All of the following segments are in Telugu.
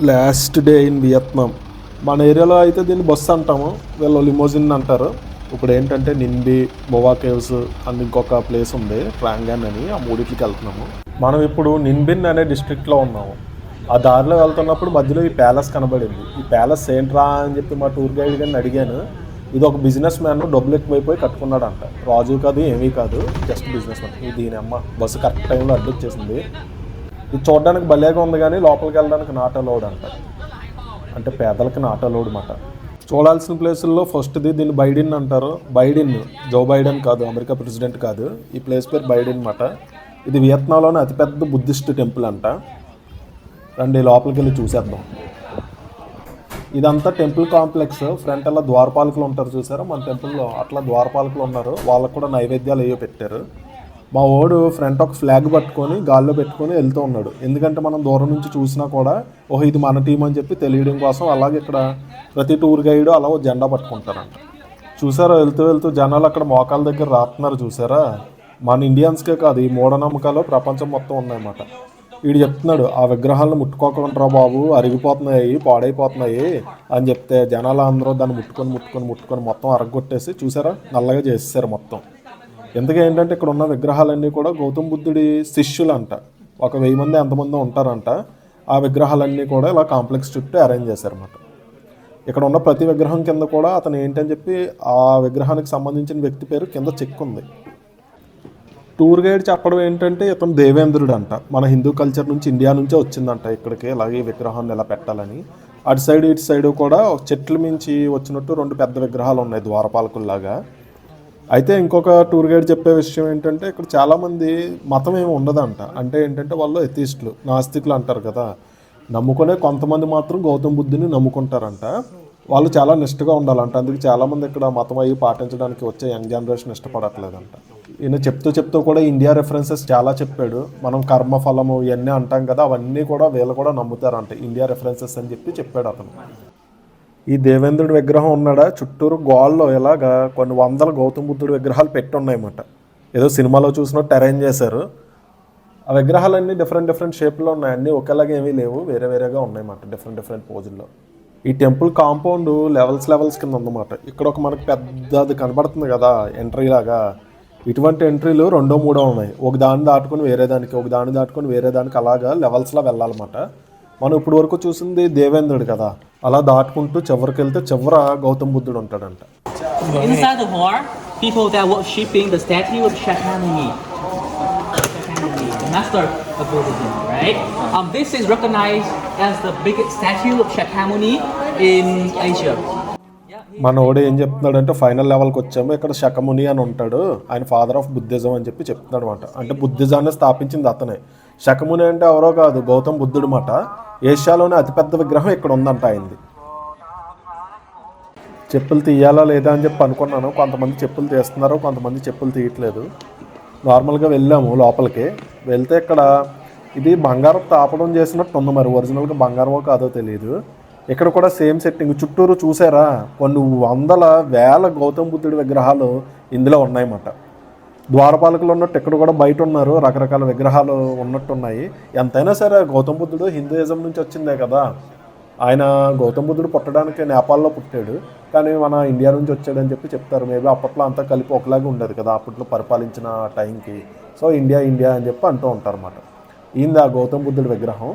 Last day in Vietnam. మన ఏరియాలో అయితే దీన్ని బస్సు అంటాము, వీళ్ళు లిమోజిన్ అంటారు. ఇప్పుడు ఏంటంటే నింబి, బోవా కేవ్స్ అండ్ ఇంకొక ప్లేస్ ఉంది ట్రాంగాన్ అని, ఆ మూడింటికి వెళ్తున్నాము. మనం ఇప్పుడు నిన్బిన్ అనే డిస్ట్రిక్ట్లో ఉన్నాము. ఆ దారిలో వెళ్తున్నప్పుడు మధ్యలో ఈ ప్యాలెస్ కనబడింది. ఈ ప్యాలెస్ ఏంట్రా అని చెప్పి మా టూర్ గైడ్ గారిని అడిగాను. ఇది ఒక బిజినెస్ మ్యాన్ డబ్బులు ఎక్కువైపోయి కట్టుకున్నాడంట. రాజు కాదు, ఏమీ కాదు, జస్ట్ బిజినెస్ మ్యాన్. దీని అమ్మ బస్సు కరెక్ట్ టైంలో అడ్డొచ్చేసింది. ఇది చూడడానికి భలేగా ఉంది కానీ లోపలికి వెళ్ళడానికి నాట్ అలౌడ్ అంట. అంటే పేదలకి నాట్ అలౌడ్ మాట. చూడాల్సిన ప్లేసుల్లో ఫస్ట్ది దీన్ని బైడెన్ అంటారు. బైడెన్, జో బైడెన్ కాదు, అమెరికా ప్రెసిడెంట్ కాదు. ఈ ప్లేస్ పేరు బైడెన్ మాట. ఇది వియత్నాంలోనే అతిపెద్ద బుద్ధిస్ట్ టెంపుల్ అంట. రండి లోపలికి వెళ్ళి చూసేద్దాం. ఇదంతా టెంపుల్ కాంప్లెక్స్. ఫ్రంట్ అలా ద్వారపాలకులు ఉంటారు చూసారా మన టెంపుల్లో, అట్లా ద్వారపాలకులు ఉన్నారు. వాళ్ళకు కూడా నైవేద్యాలు అయ్యో పెట్టారు. మా వాడు ఫ్రంట్ ఒక ఫ్లాగ్ పట్టుకొని గాల్లో పెట్టుకొని వెళ్తూ ఉన్నాడు. ఎందుకంటే మనం దూరం నుంచి చూసినా కూడా ఓహో ఇది మన టీం అని చెప్పి తెలియడం కోసం. అలాగే ఇక్కడ ప్రతి టూర్ గైడ్ అలా జెండా పట్టుకుంటారంట. చూసారా వెళ్తూ వెళ్తూ జనాలు అక్కడ మోకాల దగ్గర రాస్తున్నారు చూసారా. మన ఇండియన్స్కే కాదు, ఈ మూఢనమ్మకాలు ప్రపంచం మొత్తం ఉన్నాయన్నమాట. వీడు చెప్తున్నాడు ఆ విగ్రహాలను ముట్టుకోకుండా బాబు, అరిగిపోతున్నాయి, పాడైపోతున్నాయి అని చెప్తే జనాలు అందరూ దాన్ని ముట్టుకొని మొత్తం అరగొట్టేసి చూసారా నల్లగా చేసేసారు మొత్తం. ఎందుకు ఏంటంటే ఇక్కడ ఉన్న విగ్రహాలన్నీ కూడా గౌతమ్ బుద్ధుడి శిష్యులు అంట. ఒక 1000 మంది ఎంతమంది ఉంటారంట. ఆ విగ్రహాలన్నీ కూడా ఇలా కాంప్లెక్స్ చుట్టూ అరేంజ్ చేశారన్నమాట. ఇక్కడ ఉన్న ప్రతి విగ్రహం కింద కూడా అతను ఏంటని చెప్పి ఆ విగ్రహానికి సంబంధించిన వ్యక్తి పేరు కింద చెక్ ఉంది. టూర్ గైడ్ చెప్పడం ఏంటంటే ఇతను దేవేంద్రుడు అంట. మన హిందూ కల్చర్ నుంచి, ఇండియా నుంచే వచ్చిందంట ఇక్కడికి ఇలాగే విగ్రహాన్ని ఎలా పెట్టాలని. అటు సైడ్ ఇటు సైడ్ కూడా చెట్ల మించి వచ్చినట్టు 2 పెద్ద విగ్రహాలు ఉన్నాయి ద్వారపాలకుల్లాగా. అయితే ఇంకొక టూర్ గైడ్ చెప్పే విషయం ఏంటంటే ఇక్కడ చాలామంది మతం ఏమి ఉండదంట. అంటే ఏంటంటే వాళ్ళు ఎథీస్టులు, నాస్తికులు అంటారు కదా. నమ్ముకునే కొంతమంది మాత్రం గౌతమ్ బుద్ధుని నమ్ముకుంటారంట. వాళ్ళు చాలా నిష్ఠగా ఉండాలంట. అందుకే చాలామంది ఇక్కడ మతం అయ్యి పాటించడానికి వచ్చే యంగ్ జనరేషన్ ఇష్టపడట్లేదంట. ఈయన చెప్తూ కూడా ఇండియా రెఫరెన్సెస్ చాలా చెప్పాడు. మనం కర్మఫలము ఇవన్నీ అంటాం కదా, అవన్నీ కూడా వీళ్ళు కూడా నమ్ముతారంట ఇండియా రెఫరెన్సెస్ అని చెప్పాడు అతను. ఈ దేవేంద్రుడి విగ్రహం ఉన్నాడా చుట్టూరు గోల్లో ఇలాగా కొన్ని వందల గౌతమ్ బుద్ధుడి విగ్రహాలు పెట్టి ఉన్నాయన్నమాట. ఏదో సినిమాలో చూసినట్టు అరేంజ్ చేశారు. ఆ విగ్రహాలన్నీ డిఫరెంట్ షేప్లో ఉన్నాయి. అన్నీ ఒకేలాగా ఏమీ లేవు, వేరేగా ఉన్నాయన్నమాట డిఫరెంట్ పోజుల్లో. ఈ టెంపుల్ కాంపౌండ్ లెవెల్స్ కింద ఉందన్నమాట. ఇక్కడ ఒక మనకు పెద్దది కనబడుతుంది కదా ఎంట్రీ లాగా. ఇటువంటి ఎంట్రీలు 2, 3 ఉన్నాయి. ఒక దాన్ని దాటుకొని వేరే దానికి, ఒక దాన్ని దాటుకొని వేరే దానికి, అలాగా లెవెల్స్లో వెళ్ళాలన్నమాట. మనం ఇప్పుడు వరకు చూసింది దేవేంద్రుడు కదా, అలా దాటుకుంటూ చివరికి వెళ్తే చివర గౌతమ్ బుద్ధుడు ఉంటాడంట. Inside the hall, people that worshiping the statue of Shakyamuni, the master of Buddhism, right? This is recognized as the biggest statue of Shakyamuni in Asia. మనోడు ఏం చెప్తున్నాడంటే ఫైనల్ లెవెల్కి వచ్చాము, ఇక్కడ శకముని అని ఉంటాడు, ఆయన ఫాదర్ ఆఫ్ బుద్ధిజం అని చెప్తున్నాడు అనమాట. అంటే బుద్ధిజాన్ని స్థాపించింది అతనే. శకముని అంటే ఎవరో కాదు, గౌతమ్ బుద్ధుడు మాట. ఏషియాలోనే అతిపెద్ద విగ్రహం ఇక్కడ ఉందంట అయింది. చెప్పులు తీయాలా లేదా అని చెప్పి అనుకున్నాను. కొంతమంది చెప్పులు తీస్తున్నారు, కొంతమంది చెప్పులు తీయట్లేదు. నార్మల్గా వెళ్ళాము లోపలికి. వెళ్తే ఇక్కడ ఇది బంగారం తాపడం చేసినట్టు ఉంది, మరి ఒరిజినల్గా బంగారమో కాదో తెలియదు. ఇక్కడ కూడా సేమ్ సెట్టింగ్. చుట్టూరు చూసారా కొన్ని వందల వేల గౌతమ్ బుద్ధుడి విగ్రహాలు ఇందులో ఉన్నాయన్నమాట. ద్వారపాలకులు ఉన్నట్టు ఇక్కడ కూడా బయట ఉన్నారు, రకరకాల విగ్రహాలు ఉన్నట్టున్నాయి. ఎంతైనా సరే గౌతమ్ బుద్ధుడు హిందూయిజం నుంచి వచ్చిందే కదా. ఆయన గౌతమ్ బుద్ధుడు పుట్టడానికి నేపాల్లో పుట్టాడు, కానీ మన ఇండియా నుంచి వచ్చాడని చెప్తారు. మేబీ అప్పట్లో అంతా కలిపి ఒకలాగే ఉండేది కదా అప్పట్లో పరిపాలించిన టైంకి. సో ఇండియా అని చెప్పి అంటూ ఉంటారు అన్నమాట. ఈయన గౌతమ్ బుద్ధుడి విగ్రహం.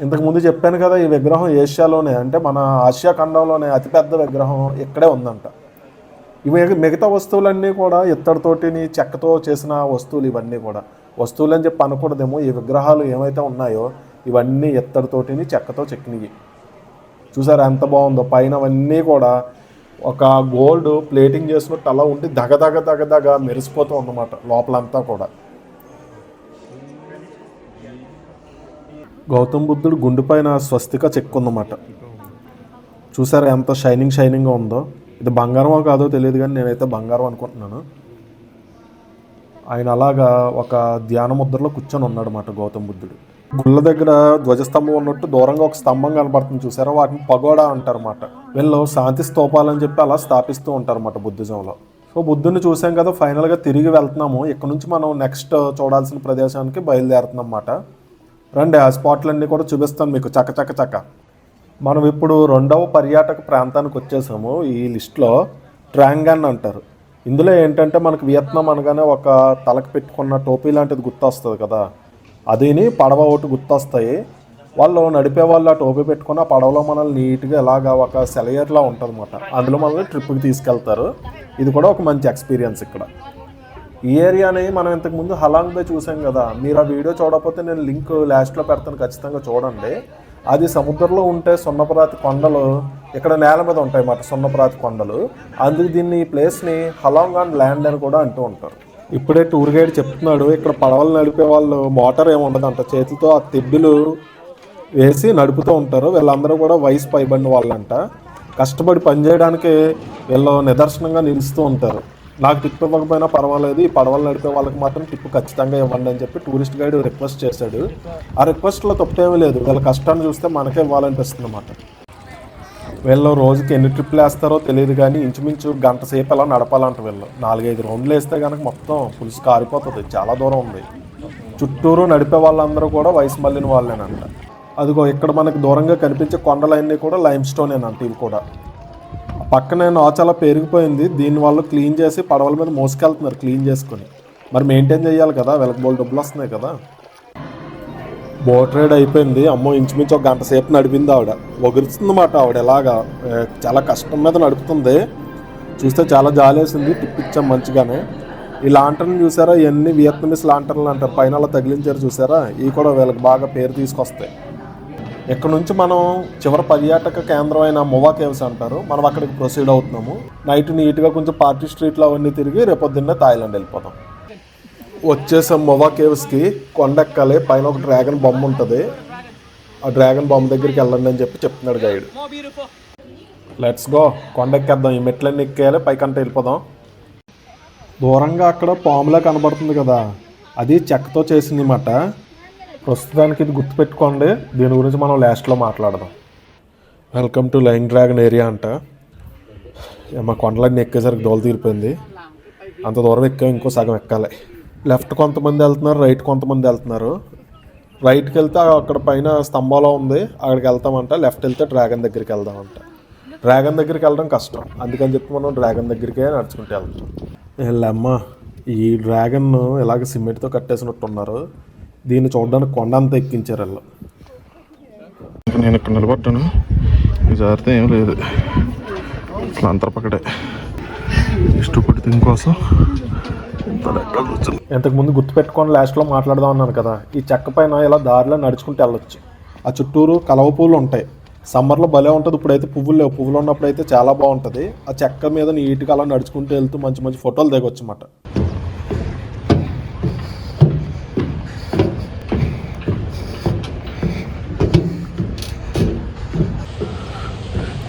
ఇంతకుముందు చెప్పాను కదా, ఈ విగ్రహం ఏషియాలోనే, అంటే మన ఆసియా ఖండంలోనే అతిపెద్ద విగ్రహం ఇక్కడే ఉందంట. ఇవి మిగతా వస్తువులన్నీ కూడా ఇత్తడితోటిని చెక్కతో చేసిన వస్తువులు. ఇవన్నీ కూడా వస్తువులు అని చెప్పి అనకూడదేమో. ఈ విగ్రహాలు ఏమైతే ఉన్నాయో ఇవన్నీ ఇత్తడితోటిని చెక్కతో చెక్కినవి. చూసారా ఎంత బాగుందో. పైన అవన్నీ కూడా ఒక గోల్డ్ ప్లేటింగ్ చేసినట్టు అలా ఉండి దగదగ మెరిసిపోతూ ఉందన్నమాట లోపలంతా కూడా. గౌతమ్ బుద్ధుడు గుండు పైన స్వస్తిక చెక్కుందన్నమాట. చూసారా ఎంత షైనింగ్గా ఉందో. ఇది బంగారమో కాదో తెలియదు కానీ నేనైతే బంగారం అనుకుంటున్నాను. ఆయన అలాగా ఒక ధ్యాన ముద్రలో కూర్చొని ఉన్నాడు అన్నమాట గౌతమ్ బుద్ధుడు. గుళ్ళ దగ్గర ధ్వజస్తంభం ఉన్నట్టు దూరంగా ఒక స్తంభం కనబడుతుంది చూసారా, వాటిని పగోడా అంటారన్నమాట. వీళ్ళు శాంతి స్తూపాలని చెప్పి అలా స్థాపిస్తూ ఉంటారన్నమాట బుద్ధిజంలో. సో బుద్ధుని చూసాం కదా, ఫైనల్గా తిరిగి వెళ్తున్నాము. ఇక్కడ నుంచి మనం నెక్స్ట్ చూడాల్సిన ప్రదేశానికి బయలుదేరుతున్నాం అన్నమాట. రండి ఆ స్పాట్లన్నీ కూడా చూపిస్తాను మీకు చక్క. మనం ఇప్పుడు రెండవ పర్యాటక ప్రాంతానికి వచ్చేసాము. ఈ లిస్ట్లో ట్రాంగాన్ అంటారు. ఇందులో ఏంటంటే మనకు వియత్నాం అనగానే ఒక తలకు పెట్టుకున్న టోపీ లాంటిది గుర్తొస్తుంది కదా, అదిని పడవ ఒకటి గుర్తొస్తాయి. వాళ్ళు నడిపే వాళ్ళు ఆ టోపీ పెట్టుకుని ఆ పడవలో మనల్ని నీట్గా ఎలాగా ఒక సెలయర్లా ఉంటుంది అన్నమాట. అందులో మనల్ని ట్రిప్కి తీసుకెళ్తారు. ఇది కూడా ఒక మంచి ఎక్స్పీరియన్స్ ఇక్కడ. ఈ ఏరియాని మనం ఇంతకుముందు హలాంగ్ బే చూసాం కదా, మీరు ఆ వీడియో చూడకపోతే నేను లింక్ లాస్ట్లో పెడతాను, ఖచ్చితంగా చూడండి. అది సముద్రంలో ఉంటే సున్నపరాతి కొండలు ఇక్కడ నేల మీద ఉంటాయి అన్నమాట, సున్నపరాతి కొండలు. అందుకు దీన్ని ఈ ప్లేస్ని హలాంగ్ ఆన్ ల్యాండ్ అని కూడా అంటూ ఉంటారు. ఇప్పుడే టూర్ గైడ్ చెప్తున్నాడు, ఇక్కడ పడవలు నడిపే వాళ్ళు మోటార్ ఏమి ఉండదంట, చేతితో ఆ తెడ్డులు వేసి నడుపుతూ ఉంటారు. వీళ్ళందరూ కూడా వయసు పైబడిన వాళ్ళంట. కష్టపడి పనిచేయడానికి వీళ్ళు నిదర్శనంగా నిలుస్తూ ఉంటారు. నాకు టిప్ ఇవ్వకపోయినా పర్వాలేదు, ఈ పడవలు నడిపే వాళ్ళకి మాత్రం టిప్ ఖచ్చితంగా ఇవ్వండి అని చెప్పి టూరిస్ట్ గైడ్ రిక్వెస్ట్ చేశాడు. ఆ రిక్వెస్ట్లో తప్పేమీ లేదు, వీళ్ళ కష్టాన్ని చూస్తే మనకే ఇవ్వాలనిపిస్తుంది అన్నమాట. వీళ్ళు రోజుకి ఎన్ని ట్రిప్లు వేస్తారో తెలియదు కానీ ఇంచుమించు గంట సేపు ఎలా నడపాలంట. వీళ్ళు 4-5 రౌండ్లు వేస్తే కనుక మొత్తం పులుసు కారిపోతుంది, చాలా దూరం ఉంది. చుట్టూరు నడిపే వాళ్ళందరూ కూడా వయసు మళ్ళిన వాళ్ళేనంట. అదిగో ఇక్కడ మనకి దూరంగా కనిపించే కొండలన్నీ కూడా లైమ్ స్టోనేనంట. ఇవి కూడా పక్కనే చాలా పెరిగిపోయింది, దీనివల్ల క్లీన్ చేసి పడవల మీద మోసుకెళ్తున్నారు క్లీన్ చేసుకొని. మరి మెయింటైన్ చేయాలి కదా, వీళ్ళకి బోల్ డబ్బులు వస్తున్నాయి కదా. బోట్ రైడ్ అయిపోయింది. అమ్మో ఇంచుమించు ఒక గంట సేపు నడిపింది ఆవిడ. ఒగురుతుందన్నమాట ఆవిడ, ఎలాగా చాలా కష్టం మీద నడుపుతుంది. చూస్తే చాలా జాలేసింది. టిప్ ఇచ్చాం మంచిగానే. ఈ లాంటర్న్ చూసారా, ఇవన్నీ వియత్నమీస్ లాంటర్లు అంటారు, పైన అలా తగిలించారు చూసారా, ఇవి కూడా వీళ్ళకి బాగా పేరు తీసుకొస్తాయి. ఇక్కడ నుంచి మనం చివరి పర్యాటక కేంద్రం అయిన మొవా కేవ్స్ అంటారు, మనం అక్కడికి ప్రొసీడ్ అవుతున్నాము. నైట్ నీట్గా కొంచెం పార్టీ స్ట్రీట్లో అవన్నీ తిరిగి రేపొద్దున్నే థాయిలాండ్ వెళ్ళిపోతాం. వచ్చేసాం మొవా కేవ్స్కి. కొండెక్కాలి, పైన ఒక డ్రాగన్ బొమ్మ ఉంటుంది, ఆ డ్రాగన్ బొమ్మ దగ్గరికి వెళ్ళండి అని చెప్పి చెప్తున్నాడు గైడ్. Let's go, కొండెక్కేద్దాం. ఈ మెట్లన్నీ ఎక్కేయాలి, పైకంటే వెళ్ళిపోదాం. దూరంగా అక్కడ పాములా కనబడుతుంది కదా, అది చెక్కతో చేసింది అన్నమాట. ప్రస్తుతానికి ఇది గుర్తుపెట్టుకోండి, దీని గురించి మనం లాస్ట్లో మాట్లాడదాం. Welcome to line dragon area అంట. మా కొండలన్నీ ఎక్కేసరికి దోలు తీరిపోయింది. అంత దూరం ఎక్కా, ఇంకో సగం ఎక్కాలి. లెఫ్ట్ కొంతమంది వెళ్తున్నారు, రైట్ కొంతమంది వెళ్తున్నారు. రైట్కి వెళ్తే అక్కడ పైన స్తంభంలో ఉంది, అక్కడికి వెళ్తామంట. లెఫ్ట్ వెళ్తే డ్రాగన్ దగ్గరికి వెళ్దామంట. డ్రాగన్ దగ్గరికి వెళ్ళడం కష్టం, అందుకని చెప్పి మనం డ్రాగన్ దగ్గరికే నడుచుకుంటూ వెళ్తాం. వెళ్ళమ్మా, ఈ డ్రాగన్ ఇలాగ సిమెంట్తో కట్టేసినట్టున్నారు. దీన్ని చూడడానికి కొండ అంతా ఎక్కించారు వాళ్ళు. నేను ఇక్కడ నిలబడ్డాను, జాగ్రత్త ఏం లేదు, అసలు అంతర్పక్కడే ఇష్టపడి దీనికోసం ఇంతకుముందు గుర్తుపెట్టుకొని లాస్ట్లో మాట్లాడదాం అన్నాను కదా. ఈ చెక్క పైన ఇలా దారిలో నడుచుకుంటూ వెళ్ళొచ్చు. ఆ చుట్టూరు కలవ పువ్వులు ఉంటాయి, సమ్మర్లో భలే ఉంటుంది. ఇప్పుడైతే పువ్వులు లేవు, పువ్వులు ఉన్నప్పుడు అయితే చాలా బాగుంటుంది. ఆ చెక్క మీద నీట్గా అలా నడుచుకుంటూ వెళ్తూ మంచి మంచి ఫోటోలు దిగొచ్చు అన్నమాట.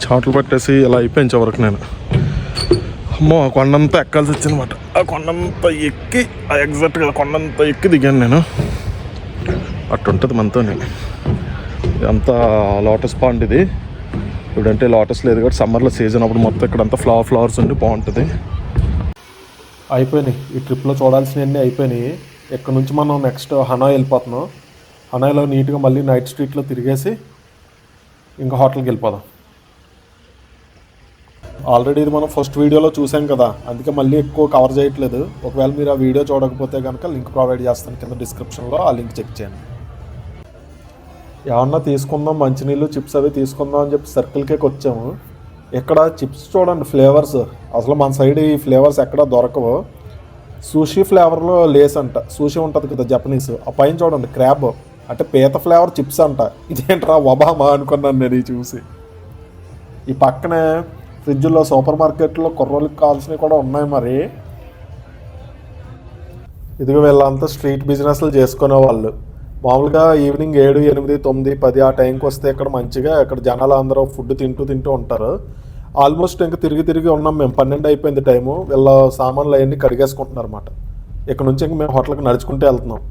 చాట్లు పట్టేసి ఇలా అయిపోయింది చివరికి. నేను అమ్మో ఆ కొండంతా ఎక్కాల్సి వచ్చిందన్నమాట. ఆ కొండంతా ఎక్కి ఎగ్జాక్ట్గా కొండంతా ఎక్కి దిగాను నేను. అట్టుంటుంది మనతోనే. ఇదంతా లోటస్ పాండ్ ఇది. ఇప్పుడంటే లోటస్ లేదు కాబట్టి సమ్మర్లో సీజన్ అప్పుడు మొత్తం ఇక్కడంతా ఫ్లవర్స్ ఉండి బాగుంటుంది. అయిపోయినాయి ఈ ట్రిప్లో చూడాల్సినవన్నీ అయిపోయినాయి. ఇక్కడ నుంచి మనం నెక్స్ట్ హనాయ్ వెళ్ళిపోతున్నాం. హనాయ్లో నీట్గా మళ్ళీ నైట్ స్ట్రీట్లో తిరిగేసి ఇంకా హోటల్కి వెళ్ళిపోదాం. ఆల్రెడీ ఇది మనం ఫస్ట్ వీడియోలో చూసాం కదా, అందుకే మళ్ళీ ఎక్కువ కవర్ చేయట్లేదు. ఒకవేళ మీరు ఆ వీడియో చూడకపోతే కనుక లింక్ ప్రొవైడ్ చేస్తాను కింద డిస్క్రిప్షన్లో, ఆ లింక్ చెక్ చేయండి. ఏమన్నా తీసుకుందాం, మంచినీళ్ళు చిప్స్ అవి తీసుకుందాం అని చెప్పి సర్కిల్ కేక్ వచ్చాము. ఇక్కడ చిప్స్ చూడండి, ఫ్లేవర్స్ అసలు మన సైడ్ ఈ ఫ్లేవర్స్ ఎక్కడ దొరకవు. సూషీ ఫ్లేవర్లో లేస్ అంట, సూషీ ఉంటుంది కదా జపనీస్, ఆ పైన చూడండి క్రాబ్ అంటే పీత ఫ్లేవర్ చిప్స్ అంట. ఇదేంట్రా ఒబామా అనుకున్నాను నేను చూసి. ఈ పక్కనే ఫ్రిడ్జ్లో సూపర్ మార్కెట్లో కుర్రోళ్ళకి కావాల్సినవి కూడా ఉన్నాయి. మరి ఇదిగో వీళ్ళంతా స్ట్రీట్ బిజినెస్లు చేసుకునే వాళ్ళు. మామూలుగా ఈవినింగ్ 7, 8, 9, 10 ఆ టైంకి వస్తే ఇక్కడ మంచిగా ఇక్కడ జనాలు అందరూ ఫుడ్ తింటూ ఉంటారు. ఆల్మోస్ట్ ఇంకా తిరిగి ఉన్నాం మేము. 12 అయిపోయింది టైము. వీళ్ళ సామాన్లు అవన్నీ కడిగేసుకుంటున్నారు అన్నమాట. ఇక్కడ నుంచి ఇంక మేము హోటల్కి నడుచుకుంటూ వెళ్తున్నాం.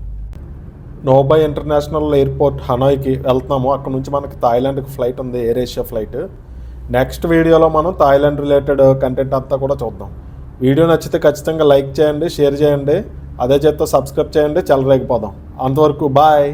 నోబాయ్ ఇంటర్నేషనల్ ఎయిర్పోర్ట్ హనాయ్కి వెళ్తున్నాము. అక్కడ నుంచి మనకి థాయిలాండ్కి ఫ్లైట్ ఉంది, ఎయిర్ ఏషియా ఫ్లైట్. నెక్స్ట్ వీడియోలో మనం థాయిలాండ్ రిలేటెడ్ కంటెంట్ అంతా కూడా చూద్దాం. వీడియో నచ్చితే ఖచ్చితంగా లైక్ చేయండి, షేర్ చేయండి, అదే చేత్తో సబ్స్క్రైబ్ చేయండి. చెలరేగిపోదాం. అంతవరకు బాయ్.